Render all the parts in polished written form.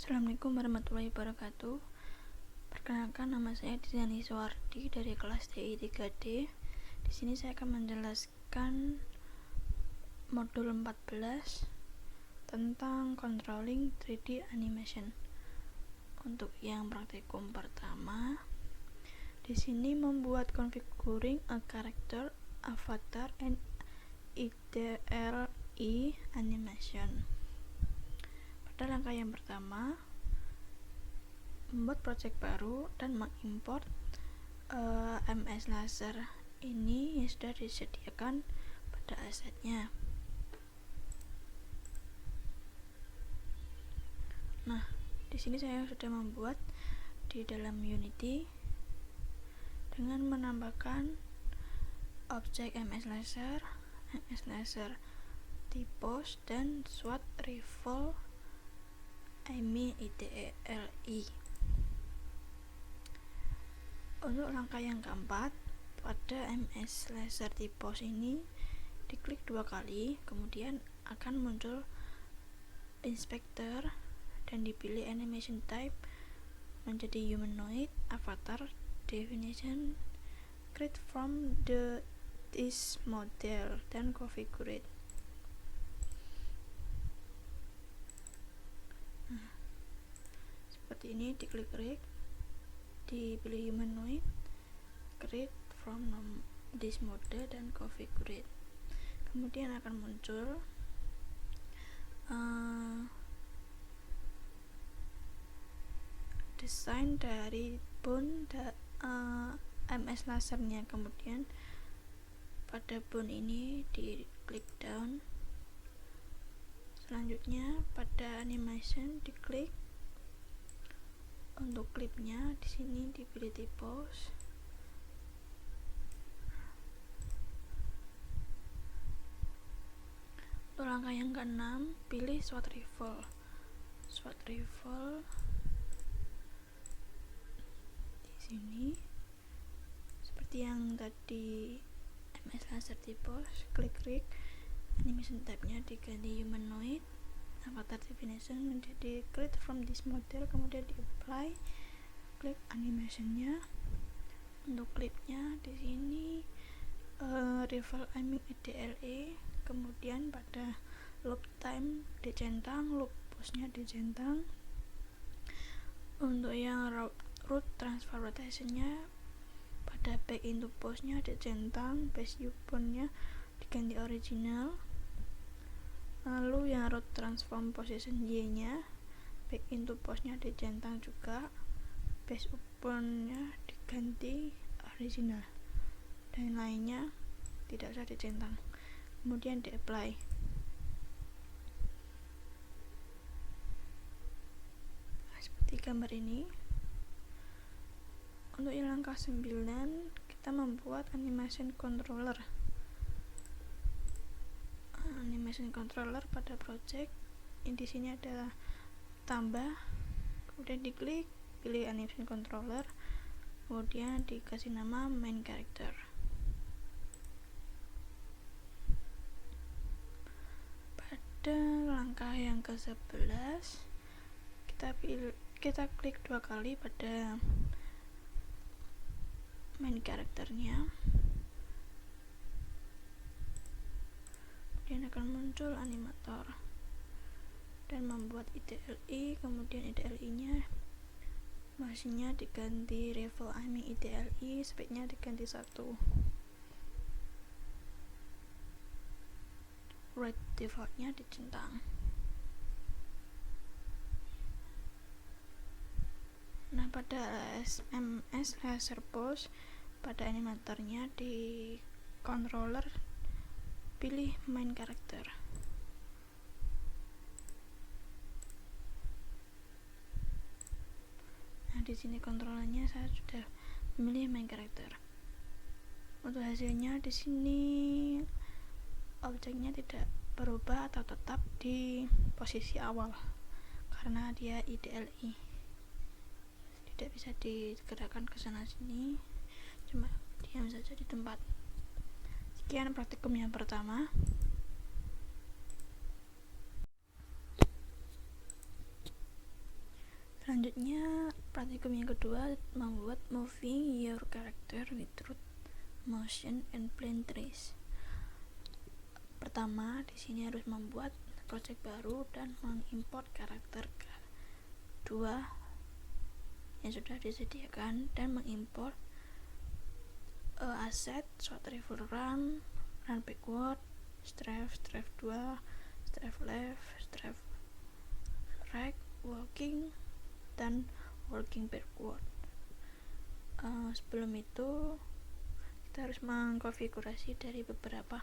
Assalamualaikum warahmatullahi wabarakatuh. Perkenalkan, nama saya Diani Suwardi dari kelas TI 3D. Di sini saya akan menjelaskan modul 14 tentang controlling 3D animation. Untuk yang praktikum pertama, di sini membuat configuring a character, avatar, and IDLE animation. Pada langkah yang pertama, membuat project baru dan mengimport MS Laser ini yang sudah disediakan pada asetnya. Nah, di sini saya sudah membuat di dalam Unity dengan menambahkan objek MS Laser Typos, dan SWOT Rifle IMI IDLE. Untuk langkah yang keempat, pada MS Laser Typos ini diklik 2 kali, kemudian akan muncul inspector dan dipilih animation type menjadi humanoid, avatar, definition, create from this model, dan configure. Seperti ini, diklik dipilih humanoid, create from this model, dan configure. Kemudian akan muncul desain dari bone MS lasernya. Kemudian pada bone ini diklik down. Selanjutnya pada animation diklik. Untuk klipnya di sini dipilih Typos. Untuk langkah yang keenam, pilih SWOT Rifle. SWOT Rifle di sini seperti yang tadi MS Laser Typos, klik animation type-nya diganti humanoid, avatar definition menjadi create from this model, kemudian di apply, klik animationnya. Untuk klipnya di sini Rifle IMI IDLE, kemudian pada loop time dicentang, loop pose-nya dicentang. Untuk yang root transfer rotation-nya pada back into pose-nya dicentang, base viewpoint-nya diganti original. Lalu yang root transform position Y-nya back into pose-nya dicentang juga, base viewpoint-nya diganti original, dan lainnya tidak usah dicentang. Kemudian di apply. Seperti gambar ini. Untuk yang langkah 9, kita membuat animation controller. Animation controller pada project ini di sini adalah tambah, kemudian diklik, pilih animation controller, kemudian dikasih nama main character. Pada langkah yang ke-11, kita klik 2 kali pada main karakternya, kemudian akan muncul animator dan membuat IDLE. Kemudian IDLE nya masihnya diganti Rifle IMI IDLE, speednya diganti 1, red defaultnya dicentang. Nah, pada MS Laser Pose, pada animatornya di controller pilih main character. Nah, di sini kontrolernya saya sudah memilih main character. Untuk hasilnya di sini objeknya tidak berubah atau tetap di posisi awal karena dia IDLE. Tidak bisa digerakkan ke sana sini, cuma diam saja di tempat. Sekian praktikum yang pertama. Selanjutnya, praktikum yang kedua, membuat moving your character with root motion and plane trace. Pertama, di sini harus membuat project baru dan mengimport karakter kedua yang sudah disediakan, dan mengimport aset short travel run backward, strafe 2, strafe left, strafe right, walking, dan working backward. Sebelum itu kita harus mengkonfigurasi dari beberapa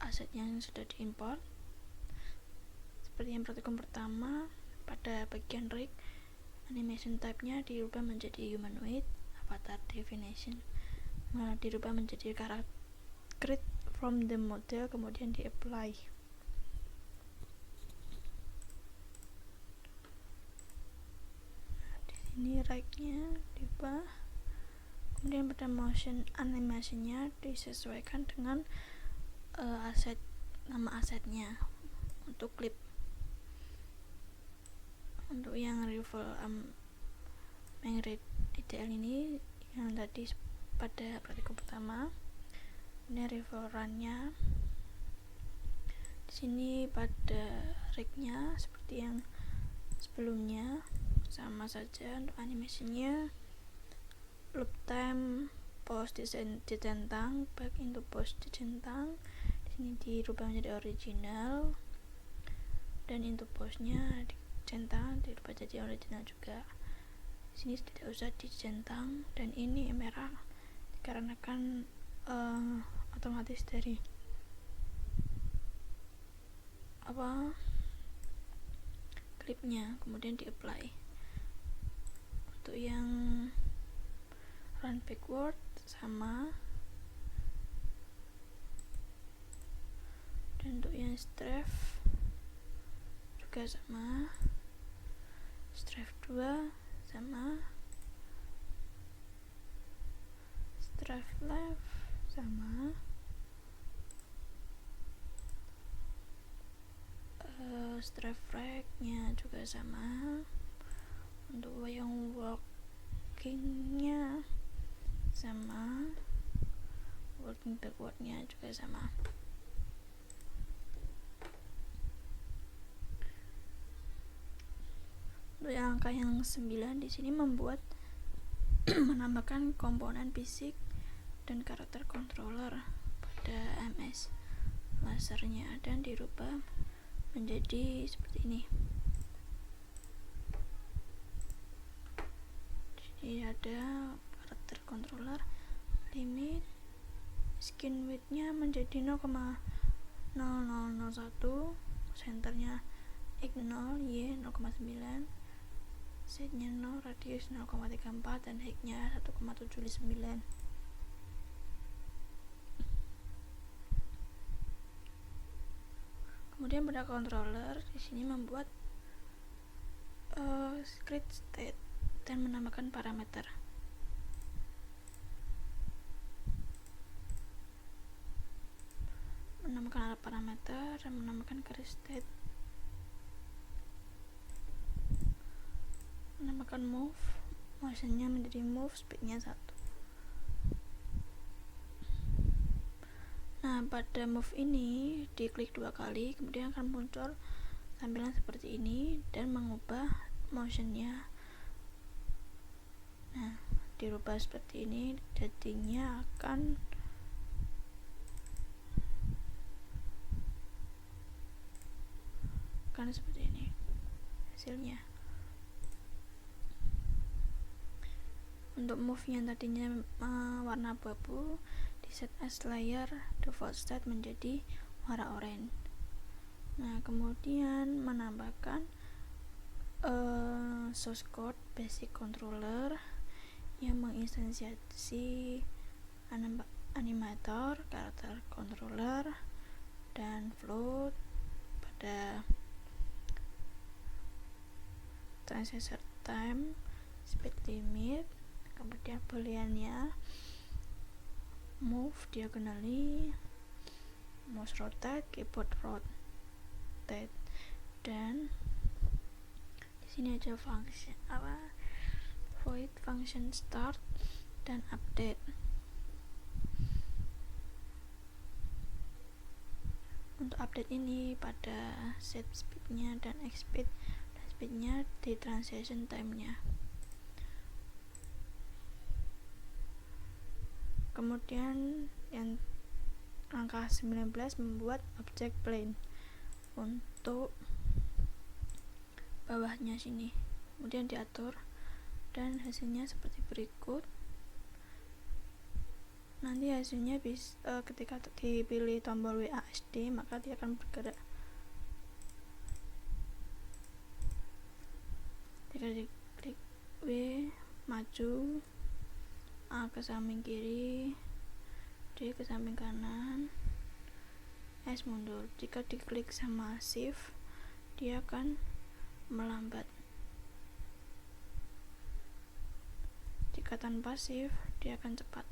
aset yang sudah diimport. Seperti yang praktikum pertama, pada bagian rig, animation type-nya dirubah menjadi humanoid, avatar definition dirubah menjadi create from the model, kemudian di apply. Ini right-nya diubah, kemudian pada motion animasinya disesuaikan dengan nama asetnya untuk clip. Untuk yang rival Mengrid IDL ini yang tadi pada praktikum pertama, ini rival run-nya. Di sini pada rig-nya seperti yang sebelumnya, sama saja. Untuk animasinya loop time, pause dicentang, back into pause dicentang. Di sini dirubah menjadi original, dan into pause-nya dicentang, dirubah jadi original juga. Di sini tidak usah dicentang, dan ini merah dikarenakan otomatis dari klipnya, kemudian di apply. Untuk yang run backward sama, dan untuk yang strafe juga sama, strafe 2 sama, strafe left sama, strafe right nya juga sama. Untuk yang walking nya sama, working backward nya juga sama. Untuk yang angka yang 9 di sini membuat menambahkan komponen fisik dan karakter controller pada MS lasernya, dan dirubah menjadi seperti ini. Jadi ada karakter controller, limit skin width-nya menjadi 0,0001, centernya x0, y 0,9, Z-nya 0, radius 0,34, dan height-nya 1,79. Kemudian pada controller di sini membuat script state dan menambahkan parameter. Menambahkan alat parameter dan menambahkan create state. Menambahkan move, motionnya menjadi move, speednya 1. Nah, pada move ini diklik 2 kali, kemudian akan muncul tampilan seperti ini dan mengubah motionnya. Nah, dirubah seperti ini, jadinya akan seperti ini hasilnya. Untuk move yang tadinya warna abu-abu, di set as layer default state menjadi warna oranye. Nah, kemudian menambahkan source code basic controller yang menginstansiasi animator, karakter controller, dan float pada transfer time, speed limit, kemudian booleannya move diagonally, mouse rotate, keyboard rotate, dan di sini ada function void function start dan update. Untuk update ini pada set speednya dan exit dan speednya di transition time-nya. Kemudian yang langkah 19 membuat object plane untuk bawahnya sini, kemudian diatur dan hasilnya seperti berikut. Nanti hasilnya ketika dipilih tombol WASD maka dia akan bergerak. Jika diklik W maju, A ke samping kiri, D ke samping kanan, S mundur. Jika diklik sama shift dia akan melambat. Jika tanpa shift dia akan cepat.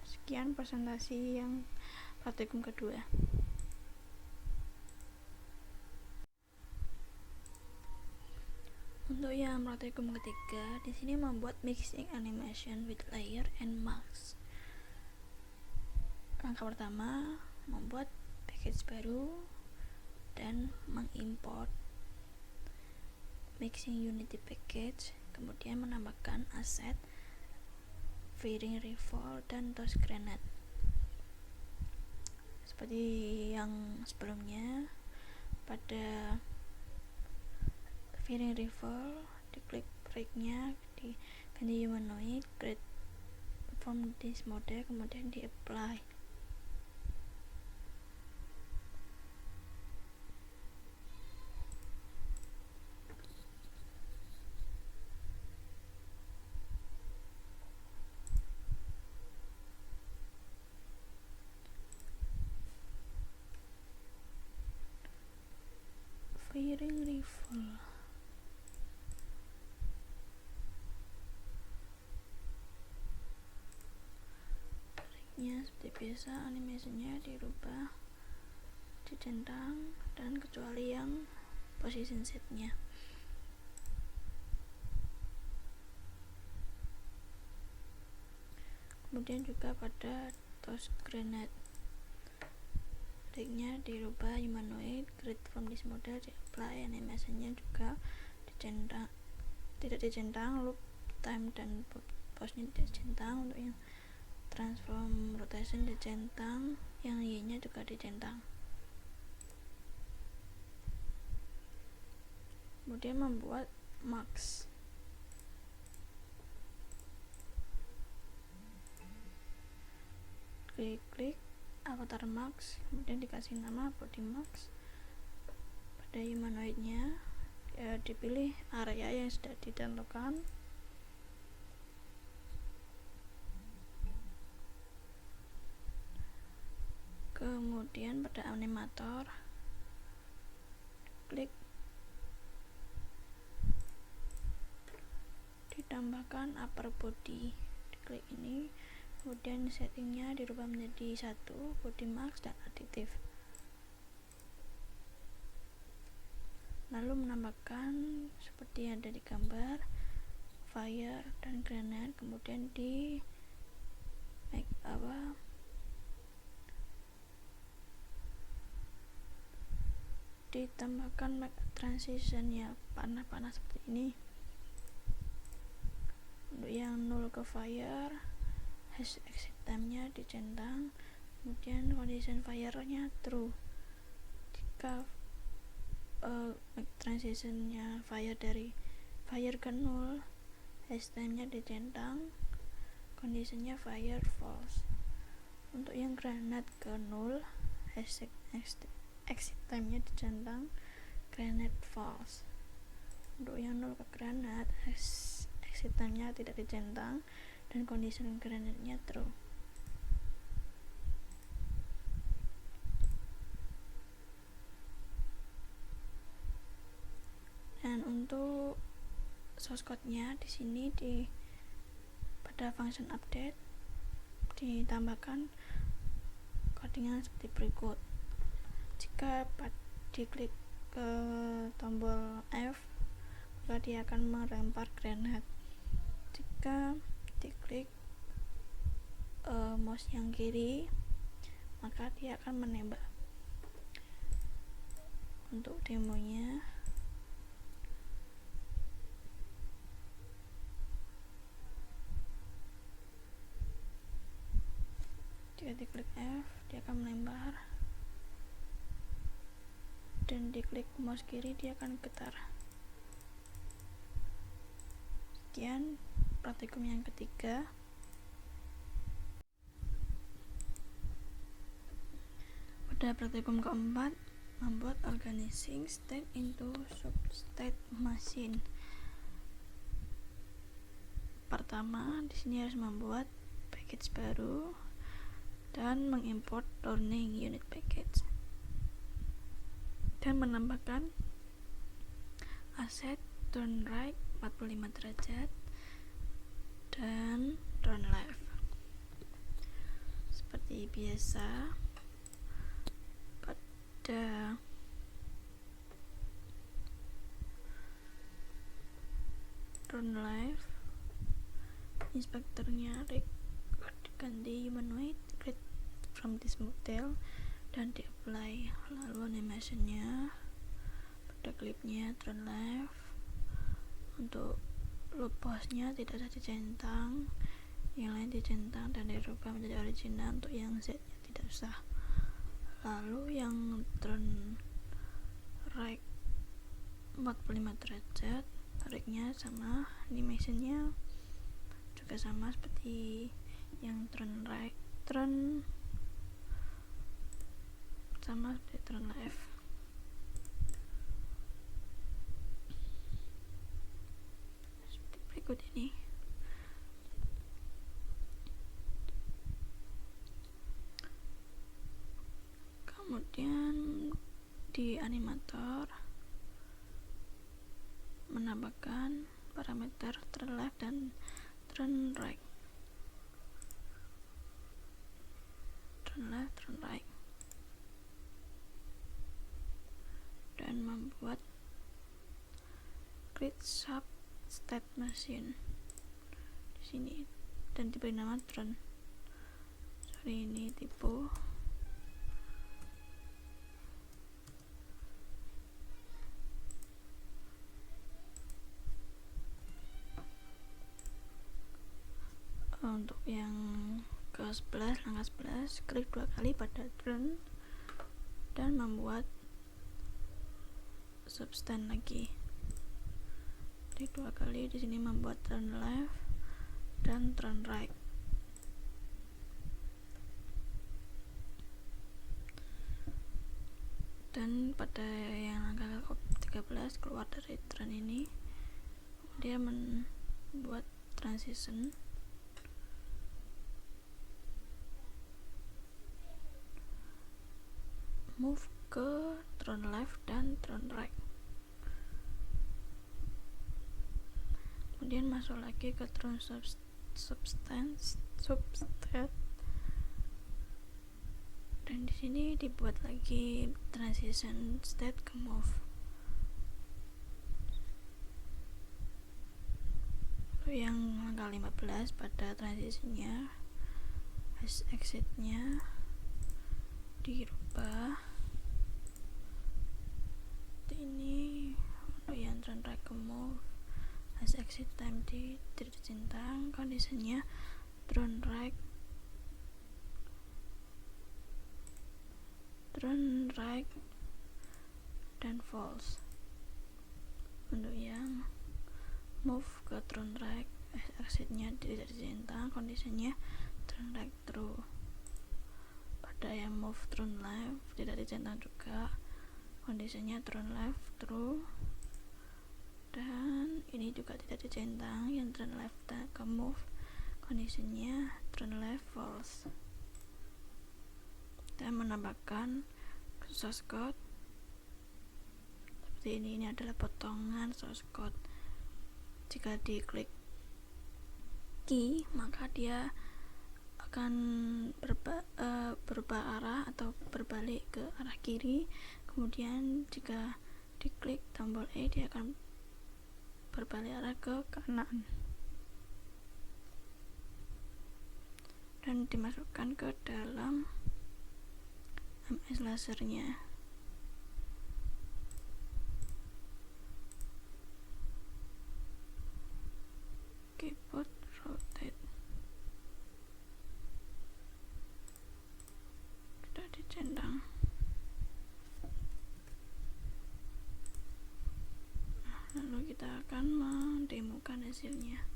Sekian presentasi yang praktikum kedua. Untuk yang praktikum ketiga, di sini membuat mixing animation with layer and mask. Langkah pertama, membuat package baru dan mengimport mixing unity package, kemudian menambahkan aset firing rifle dan toss grenade. Seperti yang sebelumnya, pada firing rifle diklik breaknya, diganti humanoid, create from this model, kemudian di apply. Firing rifle. Triknya seperti biasa, animasinya dirubah, dicentang, dan kecuali yang position setnya. Kemudian juga pada toss grenade, triknya dirubah humanoid, create from this model, di apply, animasinya juga dicentang, tidak dicentang, loop time dan pause-nya dicentang. Untuk yang transform rotation dicentang, yang Y nya juga dicentang. Kemudian membuat max. Klik avatar max, kemudian dikasih nama body max. Pada humanoidnya dipilih area yang sudah ditentukan. Kemudian pada animator klik, ditambahkan upper body, diklik ini, kemudian settingnya dirubah menjadi 1, body max dan aditif. Lalu menambahkan seperti yang ada di gambar, fire dan grenade, kemudian di ditambahkan make transition ya, panah-panah seperti ini. Untuk yang 0 ke fire, hash exit time-nya dicentang, kemudian condition fire-nya true. Jika make transition-nya fire dari fire ke 0, hash time-nya dicentang, condition-nya fire false. Untuk yang granat ke 0, hash exit time-nya dicentang, granate false. Untuk yang 0 ke granat, exit time-nya tidak dicentang dan condition granate-nya true. Dan untuk source code-nya di sini pada function update ditambahkan codingan seperti berikut. Jika diklik ke tombol F, maka dia akan melempar granat. Jika diklik mouse yang kiri, maka dia akan menembak. Untuk demonya, jika diklik F, dia akan melempar, dan diklik mouse kiri dia akan getar. Sekian praktikum yang ketiga. Pada praktikum keempat, membuat organizing state into substate machine. Pertama, di sini harus membuat package baru dan mengimport learning unit package, dan menambahkan aset turn right 45 derajat dan turn left. Seperti biasa, pada turn left, inspektornya diganti humanoid create from this model dan di apply. Lalu animationnya pada klipnya turn left. Untuk loop pose-nya tidak usah dicentang, yang lain dicentang dan dirubah menjadi original. Untuk yang Z nya tidak usah. Lalu yang turn right 45 derajat, tariknya sama, animationnya juga sama seperti yang turn right, turn sama seperti turn left. Berikut ini kemudian di animator menambahkan parameter turn left dan turn right, turn left, turn right, dan membuat create substate machine di sini dan diberi nama turn. Sorry, ini tipe. Untuk yang ke 11, langkah 11, klik 2 kali pada turn dan membuat substance lagi. Klik 2 kali di sini membuat turn left dan turn right. Dan pada yang langkah 13, keluar dari turn ini, dia membuat transition move ke turn left dan turn right. Kemudian masuk lagi ke turn substate dan di sini dibuat lagi transition state ke move. Lalu yang langkah 15, pada transisinya hash exit-nya dirubah. Ini untuk yang turn right ke move, hash exit time tidak dicentang, kondisinya turn right dan false. Untuk yang move ke turn right, exitnya tidak dicentang, kondisinya turn right true. Pada yang move turn left tidak dicentang juga, kondisinya turn left true. Dan ini juga tidak dicentang, yang turn left ke move, kondisinya turn left false. Dan menambahkan source code seperti ini adalah potongan source code. Jika diklik key, maka dia akan berubah arah atau berbalik ke arah kiri. Kemudian jika diklik tombol E, dia akan berbalik arah ke kanan dan dimasukkan ke dalam MS lasernya. Keyboard rotate, sudah dicentang. Lalu kita akan mendemokan hasilnya.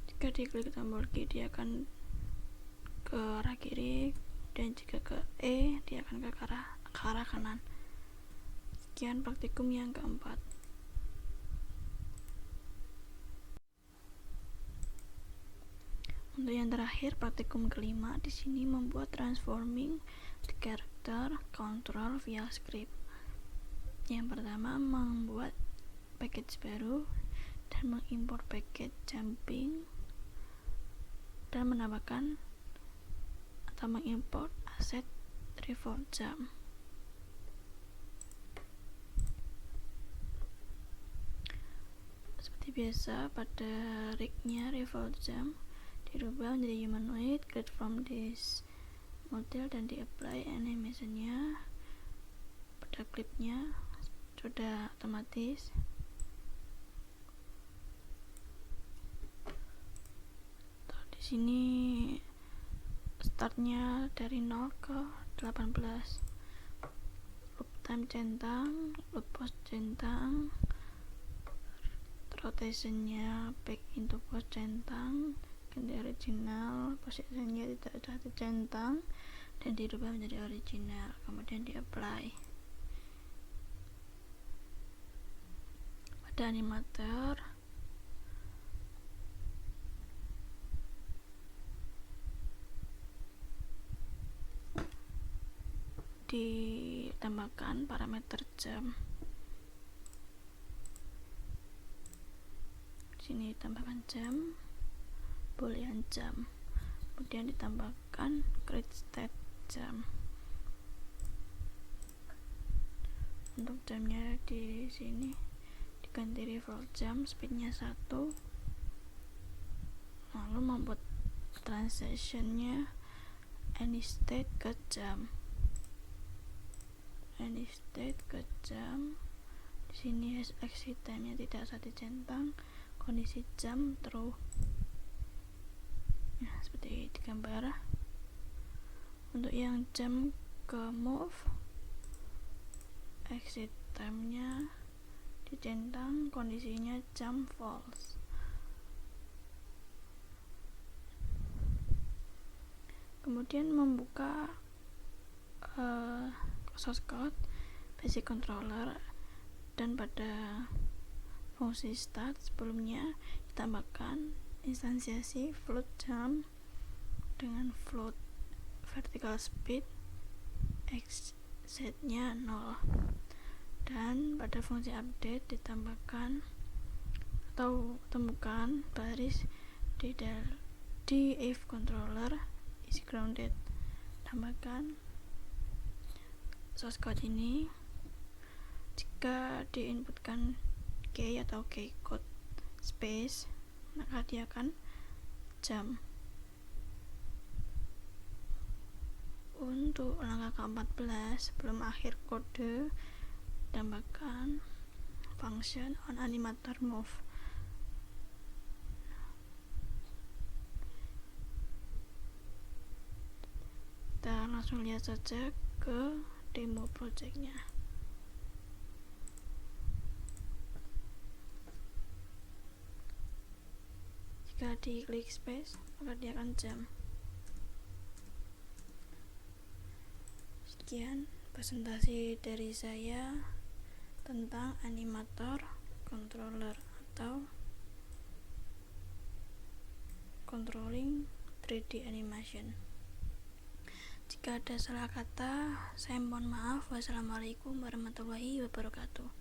Jika diklik tombol Q, dia akan ke arah kiri, dan jika ke E, dia akan ke arah kanan. Sekian praktikum yang keempat. Untuk yang terakhir, praktikum kelima, di sini membuat transforming the character control via script. Yang pertama, membuat package baru dan mengimport package jumping dan menambahkan atau mengimport aset revolve jump. Seperti biasa, pada rignya revolve jump dirubah menjadi humanoid, create from this model, dan di-apply animationnya pada klipnya sudah otomatis. Di sini startnya dari 0 ke 18, loop time centang, loop post centang, rotationnya back into post centang, ganti original, posisinya tidak sudah dicentang dan dirubah menjadi original, kemudian di apply. Pada animator ditambahkan parameter jam. Di sini ditambahkan jam, boolean jam, kemudian ditambahkan create state jam. Untuk jamnya di sini diganti revolve jam, speednya 1, lalu membuat transitionnya any state ke jam. Any state ke jam. Di sini exit time-nya tidak usah dicentang, kondisi jam true. Nah, seperti di gambar. Untuk yang jam ke move, exit time-nya dicentang, kondisinya jam false. Kemudian membuka source code basic controller, dan pada fungsi start sebelumnya ditambahkan instansiasi float jump dengan float vertical speed, exit-nya 0, dan pada fungsi update ditambahkan atau temukan baris di if controller is grounded. Tambahkan source code ini. Jika diinputkan key atau key code space, maka dia akan jump. Untuk langkah ke-14, sebelum akhir kode, tambahkan function on animator move. Kita langsung lihat saja ke demo projectnya. Jika diklik space, maka dia akan jump. Sekian presentasi dari saya tentang animator controller atau controlling 3D animation. Jika ada salah kata, saya mohon maaf. Wassalamualaikum warahmatullahi wabarakatuh.